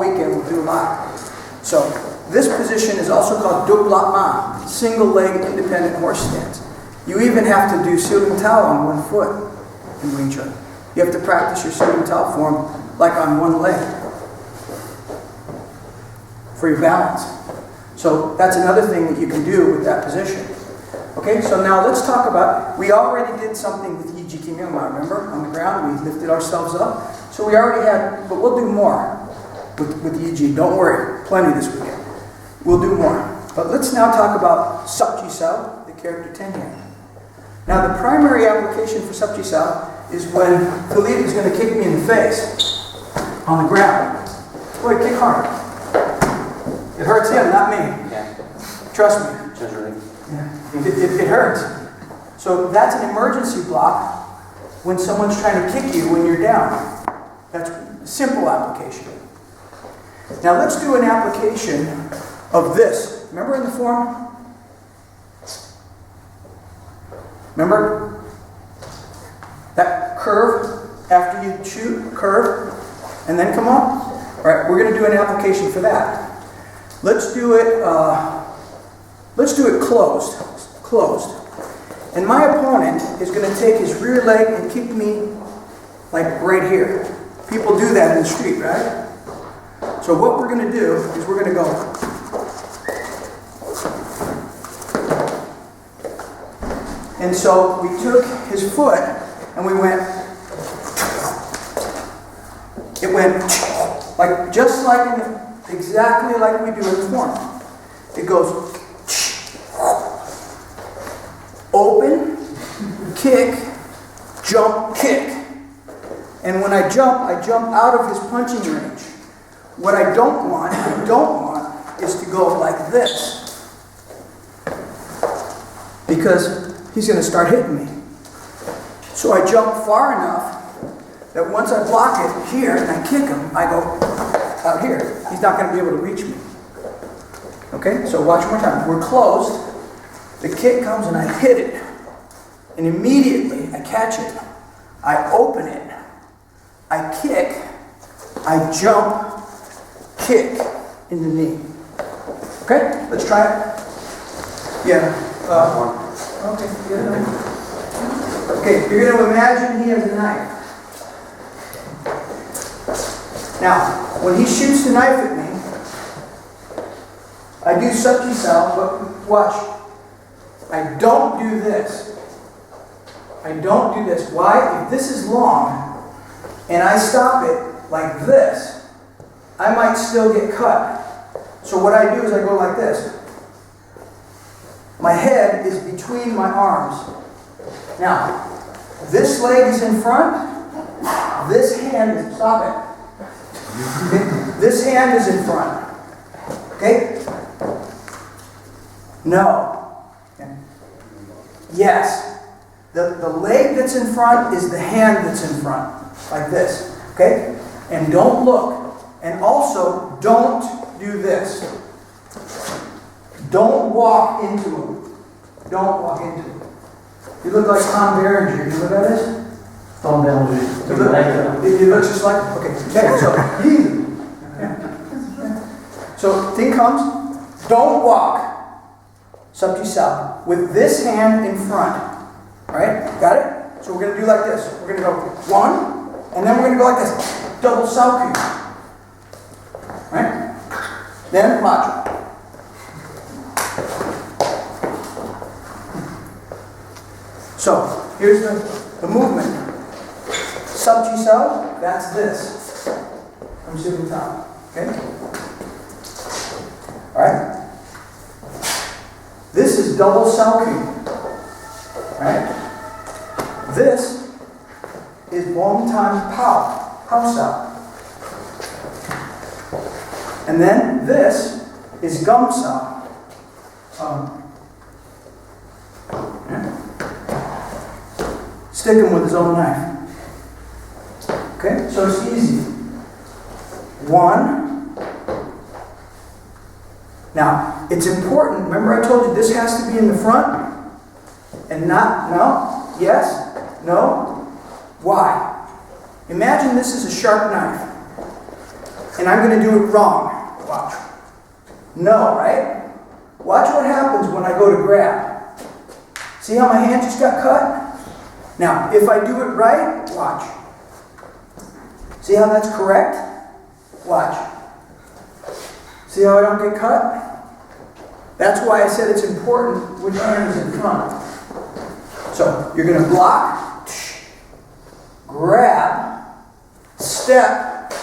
weekend, we'll do a lot. So this position is also called double ma, single leg independent horse stance. You even have to do siu tao on one foot in Wing Chun. You have to practice your siu tao form like on one leg for your balance. So that's another thing that you can do with that position. Okay, so now let's talk about, we already did something with Yi Ji Kim Young Ma, remember? On the ground, we lifted ourselves up. So we already had, but we'll do more with Yi Ji. Don't worry, plenty this weekend. We'll do more. But let's now talk about Sap Chi Sao, the character Ten Yan. Now the primary application for Sap Chi Sao is when Khalid is going to kick me in the face on the ground. Boy, kick hard. It hurts him, not me. Yeah. Trust me. Generally. Yeah. It hurts. So that's an emergency block when someone's trying to kick you when you're down. That's a simple application. Now let's do an application of this. Remember in the form? Remember? That curve after you shoot, curve, and then come up? All right, we're going to do an application for that. Let's do it closed. And my opponent is going to take his rear leg and kick me like right here. People do that in the street, right? So what we're going to do is we're going to go. And so we took his foot and we went. It went like just like exactly like we do in the form. It goes open, kick, jump, kick. And when I jump out of his punching range. What I don't want is to go like this. Because he's going to start hitting me. So I jump far enough that once I block it here and I kick him, I go out here. He's not going to be able to reach me. Okay, so watch one more time. We're closed. The kick comes and I hit it. And immediately I catch it. I open it. I kick. I jump. Kick in the knee. Okay, let's try it. Yeah. Okay. Yeah. Okay, you're going to imagine he has a knife. Now, when he shoots the knife at me, I do Sap Chi Sao, but watch. I don't do this. I don't do this. Why? If this is long and I stop it like this, I might still get cut. So what I do is I go like this. My head is between my arms. Now, this leg is in front. This hand is, stop it. Okay? This hand is in front. Okay? No. Okay. Yes. The leg that's in front is the hand that's in front. Like this. Okay? And don't look. And also, don't do this. Don't walk into him. Don't walk into him. You look like Tom Berenger. You know what that is? Tom Berenger. You look just like, okay. So, thing comes, don't walk. Sap Chi Sao. With this hand in front. Alright? Got it? So we're going to do like this. We're going to go 1, and then we're going to go like this. Double Sao Ku. Right? Then watch. So, here's the movement. Sap Chi Sao, that's this. From sitting top. Okay? Alright? This is double Sao Ku. Right? This is Bong Tan Pao. Pao Sao. And then this is Gum Sao. Stick him with his own knife. Okay, so it's easy. 1. Now, it's important. Remember I told you this has to be in the front? And not, no? Yes? No? Why? Imagine this is a sharp knife. and I'm going to do it wrong. Watch. No, right? Watch what happens when I go to grab. See how my hand just got cut? Now, if I do it right, watch. See how that's correct? Watch. See how I don't get cut? That's why I said it's important which hand is in front. So, you're going to block, grab, step,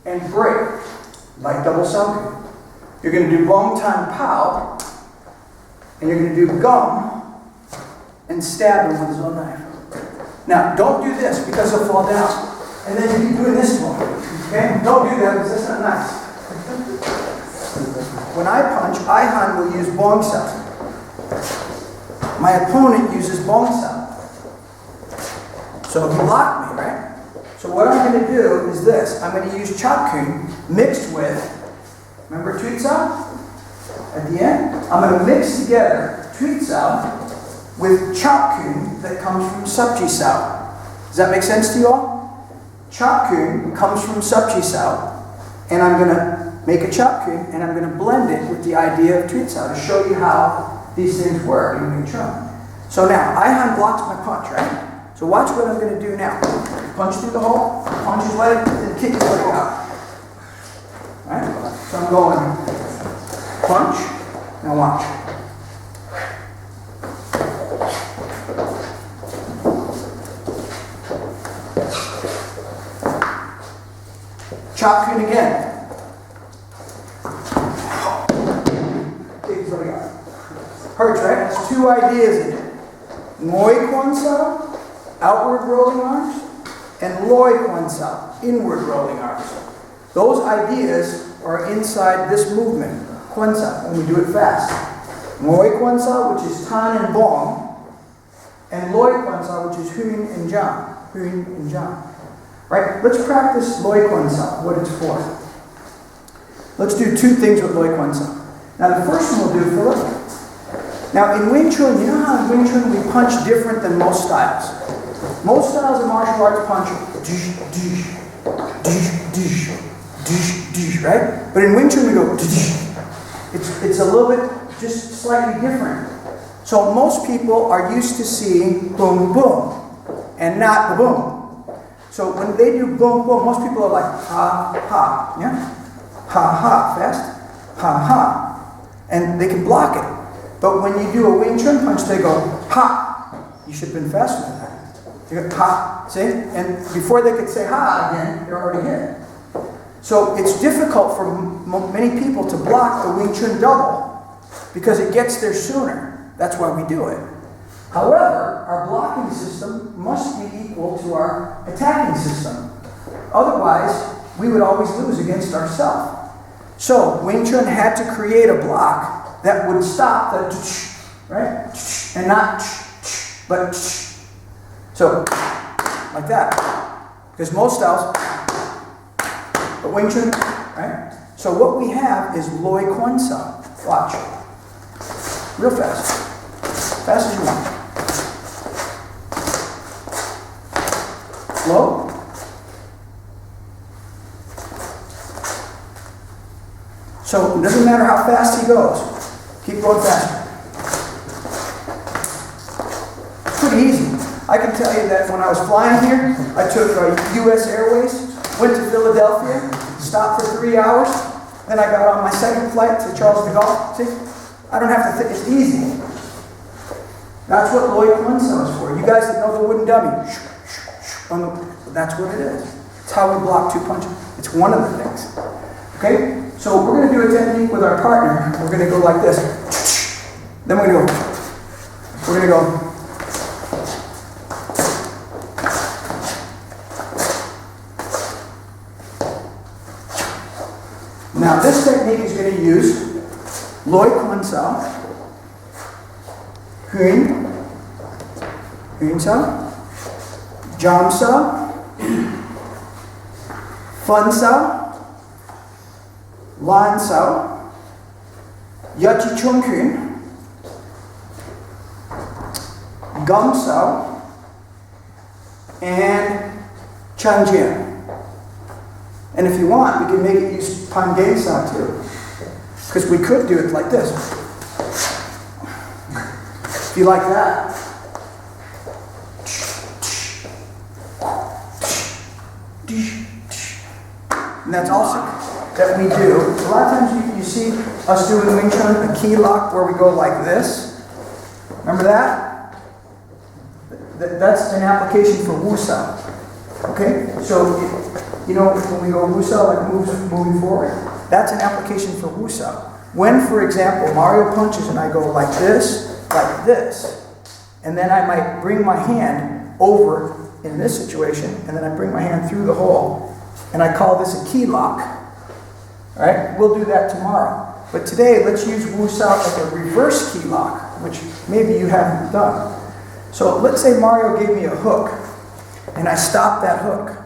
and break, like double Sao. You're going to do bong tan pow, and you're going to do gum, and stab him with his own knife. Now, don't do this because he'll fall down. And then you keep doing this one. Okay? Don't do that because that's not nice. When I punch, Ihan will use bong sao. My opponent uses bong sao. So he blocked me, right? So what I'm going to do is this. I'm going to use chop kun mixed with, remember tweet sao? At the end, I'm going to mix together tweet sao with chop kun that comes from subji sao. Does that make sense to you all? Chop kun comes from subji sao, and I'm going to make a chop kun, and I'm going to blend it with the idea of tweet sao to show you how these things work in Wing Chun. So now, Ihan blocks my punch, right? So watch what I'm going to do now. Punch through the hole, punch his leg, and kick his leg out. Right? So I'm going punch, now watch. Chop kun again. Hurts, right? That's two ideas in it. Moi Kwan Sao, outward rolling arms, and Loi Kwan Sao, inward rolling arms. Those ideas are inside this movement, Kwan Sao, when we do it fast. Moi Kwan Sao, which is Tan and Bong, and Loi Kwan Sao, which is Hun and Jang. Hun and Jang. Right? Let's practice Loi Kwan Sao, what it's for. Let's do two things with Loi Kwan Sao. Now the first one we'll do, Philip. Now in Wing Chun, you know how in Wing Chun we punch different than most styles? Most styles of martial arts punch right? But in Wing Chun we go it's a little bit just slightly different. So most people are used to seeing boom boom and not boom. So when they do boom boom, most people are like ha ha, yeah? Ha ha, fast, ha ha. And they can block it. But when you do a Wing Chun punch, they go, ha! You should have been faster than that. You go, ha! See? And before they could say ha again, they're already hit. So it's difficult for many people to block the Wing Chun double because it gets there sooner. That's why we do it. However, our blocking system must be equal to our attacking system. Otherwise, we would always lose against ourselves. So Wing Chun had to create a block that would stop the right? And not but so like that. Because most styles, but Wing Chun, right? So what we have is Loi Kwan Sao. Watch. Real fast. Fast as you want. Slow. So it doesn't matter how fast he goes. Keep going faster. It's pretty easy. I can tell you that when I was flying here, I took U.S. Airways, went to Philadelphia, stopped for 3 hours, then I got on my second flight to Charles de Gaulle. See? I don't have to think. It's easy. That's what Loi Kwan Sao is for. You guys that know the wooden dummy, that's what it is. It's how we block two punches. It's one of the things. Okay? So we're going to do a technique with our partner. We're going to go like this. Then we're going to go. Now this technique is going to use Loi Kwan Sao, Hun Sao, Jam Sao, Fun Sao, Lan Sao, Yachi Chung Kun, Gum Sao, and Chan Jian. And if you want, we can make it use Pan Sao too. Because we could do it like this. If you like that. And that's also that we do. A lot of times you see us doing Wing Chun, a key lock where we go like this. Remember that? That's an application for Wu Sao. Okay? So, you know, when we go Wu Sao, like moving forward, that's an application for Wu Sao. When, for example, Mario punches and I go like this, and then I might bring my hand over in this situation, and then I bring my hand through the hole, and I call this a key lock. All right? We'll do that tomorrow. But today, let's use Wu Sao as a reverse key lock, which maybe you haven't done. So let's say Mario gave me a hook, and I stop that hook.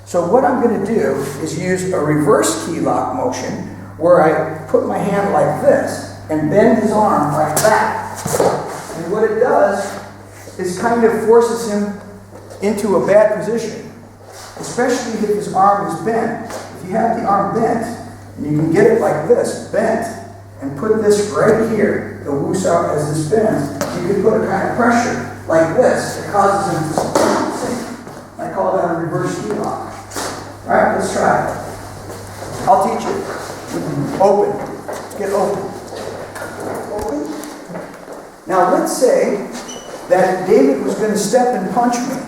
So what I'm going to do is use a reverse key lock motion, where I put my hand like this, and bend his arm like that. And what it does is kind of forces him into a bad position, especially if his arm is bent. If you have the arm bent, and you can get it like this, bent, and put this right here, the Wu Sao as this bends, you can put a kind of pressure like this that causes him to sink. I call that a reverse key lock. All right, let's try it. I'll teach you. Open. Let's get open. Open. Now let's say that David was going to step and punch me,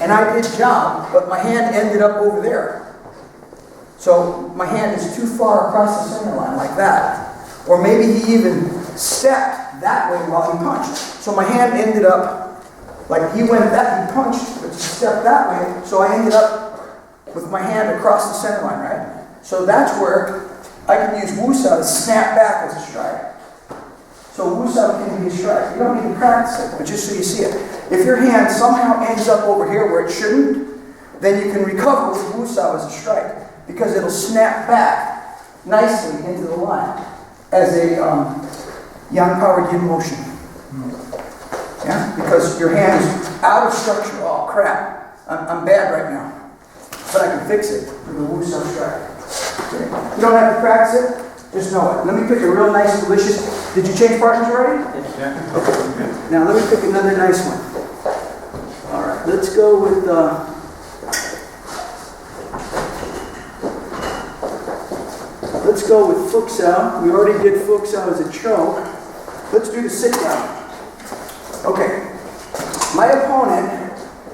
and I did jump, but my hand ended up over there. So my hand is too far across the center line, like that. Or maybe he even stepped that way while he punched. So my hand ended up, like he punched, but he stepped that way, so I ended up with my hand across the center line, right? So that's where I can use Wu Sao to snap back as a strike. So Wu Sao can be a strike. You don't need to practice it, but just so you see it. If your hand somehow ends up over here where it shouldn't, then you can recover with Wu Sao as a strike, because it'll snap back nicely into the line as a Yang Power Yin motion. Yeah? Because your hand is out of structure. Oh, crap. I'm bad right now. But I can fix it with a Wu Sao strike. Okay. You don't have to practice it, just know it. Let me pick a real nice, delicious. Did you change partners already? Yeah. Okay. Now let me pick another nice one. All right. Let's go with. Let's go with Fuk Sao. We already did Fuk Sao as a choke. Let's do the sit down. Okay. My opponent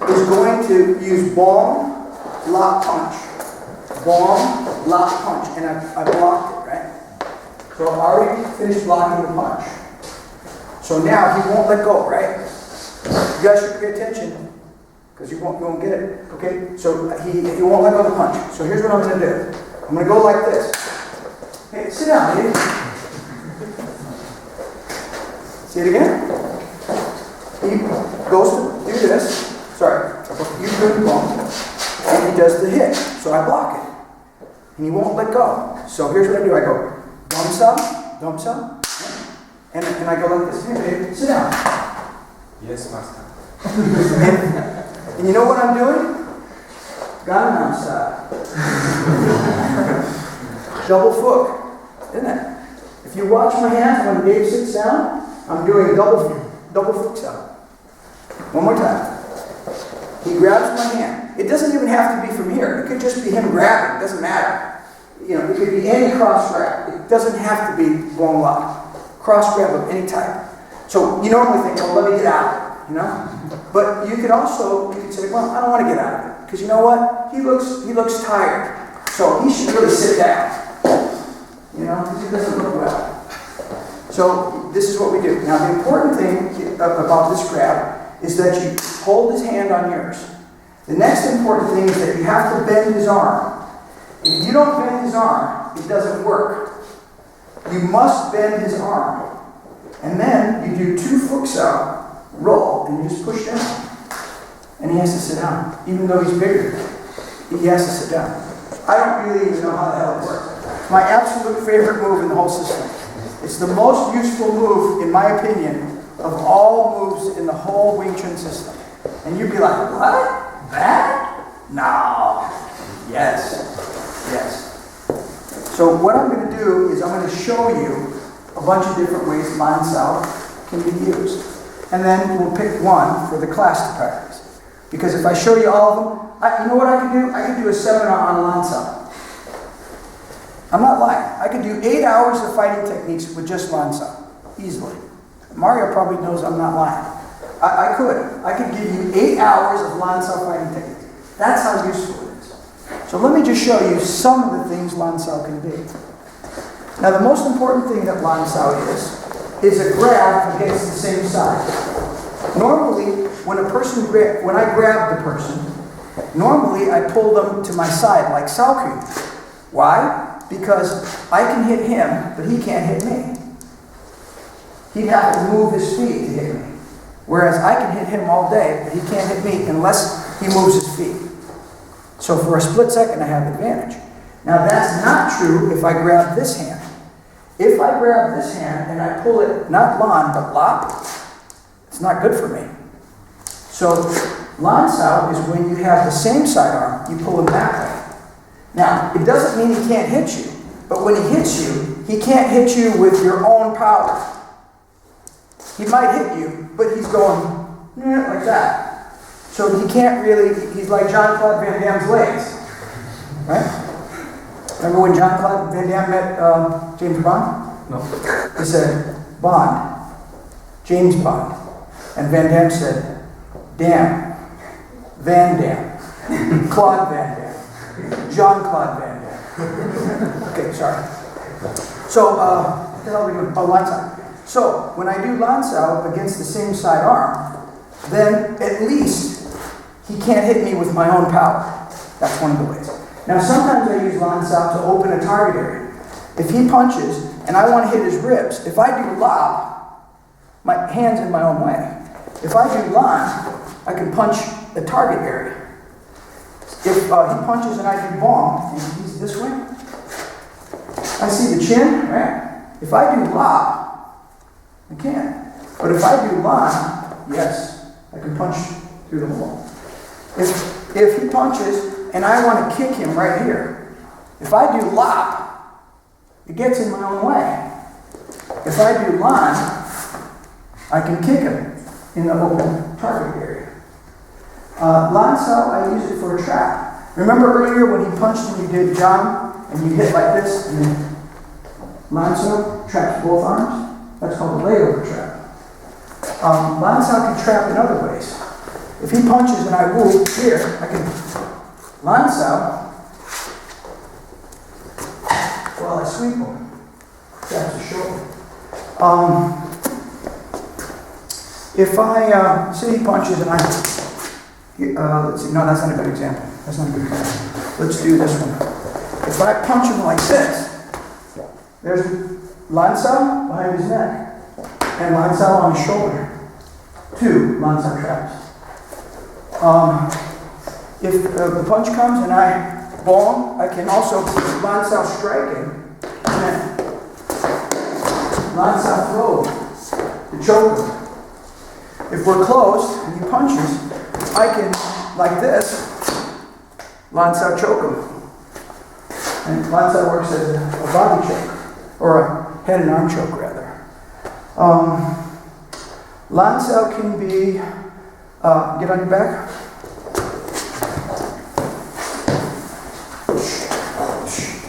is going to use bomb, lock, punch. Bomb, lock, punch. And I blocked it, right? So I already finished blocking the punch. So now he won't let go, right? You guys should pay attention, because you won't get it. Okay? So he won't let go of the punch. So here's what I'm going to do. I'm going to go like this. Hey, sit down, lady. See it again? He goes to do this. Sorry. You do the bomb. And he does the hit. So I block it. And he won't let go. So here's what I do. I go, Lan Sao. And I go like this. Hey, baby, sit down. Yes, master. and you know what I'm doing? Lan Sao. Double Fuk. Isn't it? If you watch my hands when Dave sits down, I'm doing double Fuk Sao. One more time. He grabs my hand. It doesn't even have to be from here. It could just be him grabbing. It doesn't matter. You know, it could be any cross grab. It doesn't have to be bone lock. Cross grab of any type. So you normally think, oh, let me get out, you know? But you could say, well, I don't want to get out of it. Because you know what? He looks tired. So he should really sit down. You know, because he doesn't look well. So this is what we do. Now the important thing about this grab is that you hold his hand on yours. The next important thing is that you have to bend his arm. If you don't bend his arm, it doesn't work. You must bend his arm. And then you do 2 Fuk Sao, roll, and you just push down. And he has to sit down. Even though he's bigger, he has to sit down. I don't really even know how the hell it works. It's my absolute favorite move in the whole system. It's the most useful move, in my opinion, of all moves in the whole Wing Chun system. And you'd be like, what? That? No. Yes. Yes. So what I'm going to do is I'm going to show you a bunch of different ways Lan Sao can be used. And then we'll pick one for the class to practice. Because if I show you all of them, you know what I can do? I can do a seminar on Lan Sao. I'm not lying. I could do 8 hours of fighting techniques with just Lan Sao. Easily. Mario probably knows I'm not lying. I could. I could give you 8 hours of Lan Sao fighting techniques. That's how useful it is. So let me just show you some of the things Lan Sao can be. Now the most important thing that Lan Sao is a grab against the same side. Normally, when I grab the person, normally I pull them to my side like Sao. Why? Because I can hit him, but he can't hit me. He'd have to move his feet to hit me. Whereas I can hit him all day, but he can't hit me unless he moves his feet. So for a split second, I have advantage. Now that's not true if I grab this hand. If I grab this hand and I pull it, not Lan, but Lop, it's not good for me. So Lan Sao is when you have the same sidearm, you pull him that way. Now, it doesn't mean he can't hit you, but when he hits you, he can't hit you with your own power. He might hit you, but he's going like that. So he can't really, he's like Jean-Claude Van Damme's legs, right? Remember when Jean-Claude Van Damme met James Bond? No. He said, Bond, James Bond. And Van Damme said, damn, Van Damme, Claude Van Damme, Jean-Claude Van Damme. Okay, sorry. So, what the hell are we doing? Oh, Lan Sao. So, when I do Lan Sao against the same side arm, then at least he can't hit me with my own power. That's one of the ways. Now, sometimes I use Lan Sao to open a target area. If he punches and I want to hit his ribs, if I do Lob, my hand's in my own way. If I do Lan, I can punch the target area. If he punches and I do Bong, and he's this way, I see the chin, right? If I do Lob, I can't. But if I do Lan, yes, I can punch through the wall. If he punches and I want to kick him right here, if I do Lop, it gets in my own way. If I do Lan, I can kick him in the open target area. Lan Sao, I use it for a trap. Remember earlier when he punched and you did John, and you hit like this, and then Lan Sao traps both arms? That's called a layover trap. Lan Sao can trap in other ways. If he punches and I move here, I can Lan Sao while I sweep him. Traps his shoulder. If I say he punches and let's see, no, that's not a good example. That's not a good example. Let's do this one. If I punch him like this, there's Lan Sao behind his neck, and Lan Sao on his shoulder. 2 Lan Sao traps. If the punch comes and I bong, I can also Lan Sao striking, and then Lan Sao throw to choke him. If we're close and he punches, I can, like this, Lan Sao choke him. And Lan Sao works as a body choke, or a head and arm choke, rather. Lan Sao can be, get on your back.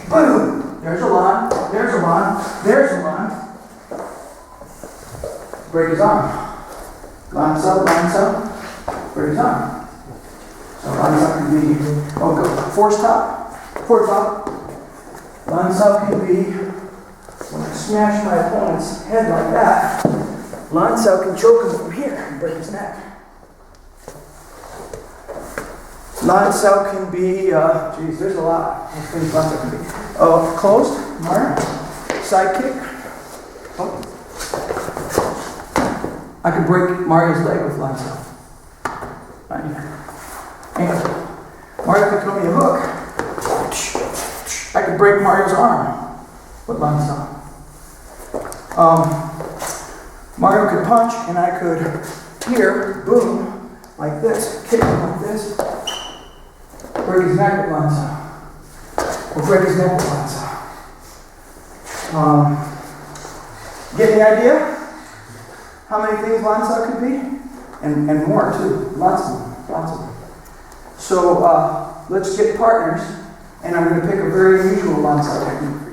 Boom! There's a Lan, there's a Lan, there's a Lan. Break his arm. Lan Sao, break his arm. So Lan Sao can be, go, force top, Lan Sao can be, when I smash my opponent's head like that, Lan Sao can choke him from here and break his neck. Lan Sao can be, geez, there's a lot of things Lan Sao can be. Closed, Mara, side kick. Oh. I could break Mario's leg with Lan Sao. Right here. And Mario could throw me a hook. I could break Mario's arm with Lan Sao. Mario could punch, and I could, here, boom, like this, kick him like this, break his neck with Lan Sao. or break his neck with Lan Sao. Get the idea? How many things Lan Sao could be? And more too. Lots of them. Lots of them. So let's get partners, and I'm going to pick a very unusual Lan Sao technique.